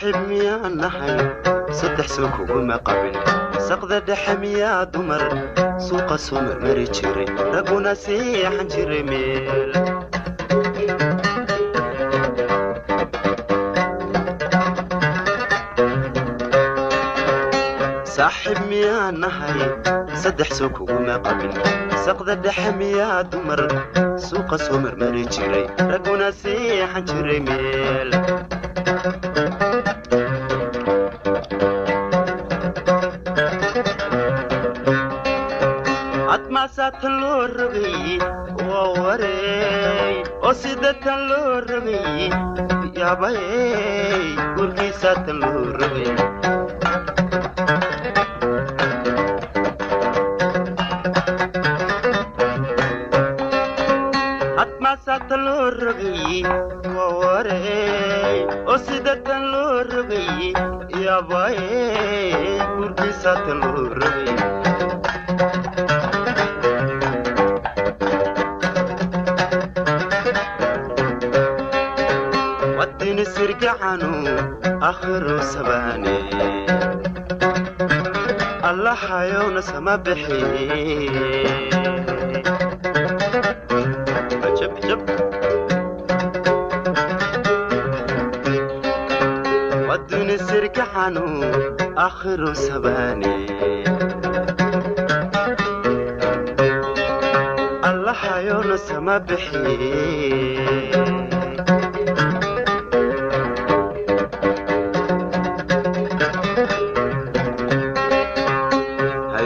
صاحب ميا نحي صدح سوق وما قبل سقد دحميا دمر سوق سمر مري جري رقونا سيح جري ميل صاحب ميا نحي صدح سوق وما قبل سقد دحميا دمر سوق سمر مري جري رقونا سيح جري ميل عطماسات اللوربي ووري وسيدة اللوربي يا باي قرقيسات اللوربي عطماسات اللوربي ووري وسيدة اللوربي يا باي قرقيسات اللوربي عنو آخر سباني الله حيونا سما بحي عجب عجب ودوني سرق عنو آخر سباني الله حيونا سما بحي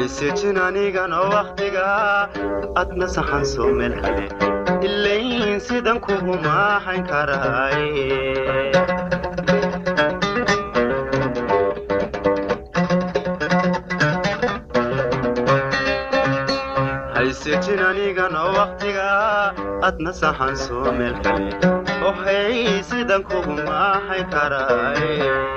سجناني كان وقتها أتنسى حنسوم الحلي اللي سيدان كوما حنكراي هاي سجناني كان وقتها أتنسى حنسوم الحلي وهي سيدان كوما حنكراي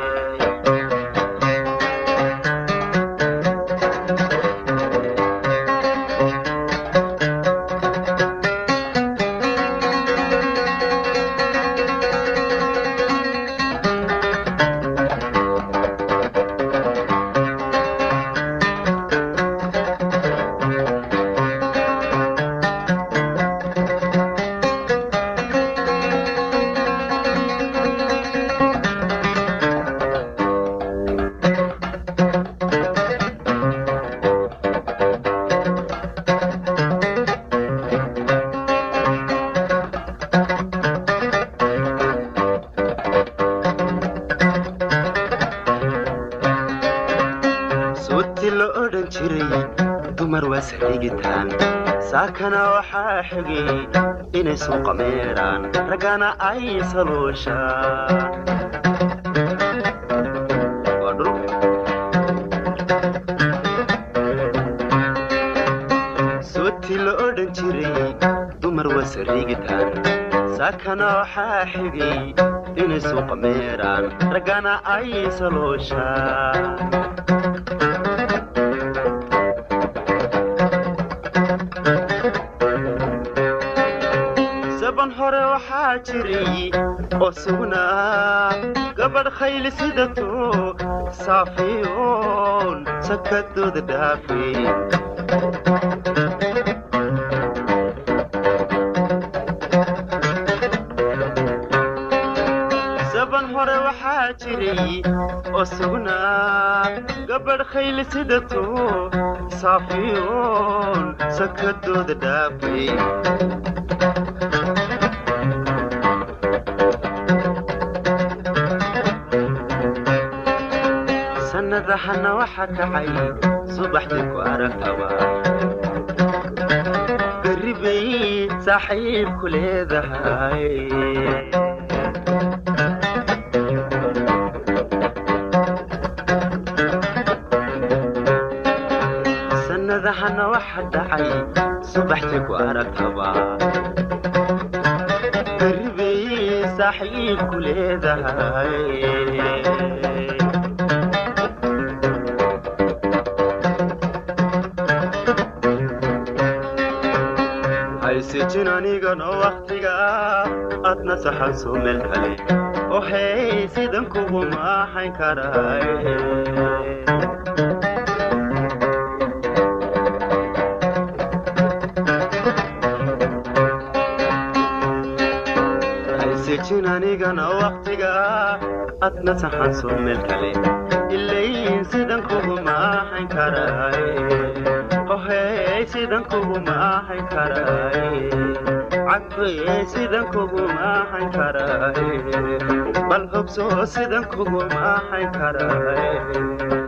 ساكنا وحاحقي إني سوق ميران رقانا أي سلوشان سوتي الأردن جري دمر وسريقتان ساكنا وحاحقي inay suuqa meeraan ragana ay salooshaan saban hore waxaa jiray oo sugnaa gabadh khayl sidato saafiyoon sakadooda dhaafay hore waxaa jiray oo sugnaa gabadh khayl sidato saafiyoon sakadooda dhaafay sanadahana waxa kacay subaxdii ku aragtaba garibay saaxiib ku leedahay sanadahana waxa dhacay subaxdii ku aragtaba garibay saaxiib ku leedahay haysijin anigana waqtiga adna saxanso meel kale oo hey sidan kuguma hayn karay haysijin anigana waqtiga adna saxanso meel kale ilayn sidan kuguma hayn karay hey sidan kuguma hayn karay cadbay sidan kuguma hayn karay bal hubso sidan kuguma hayn karay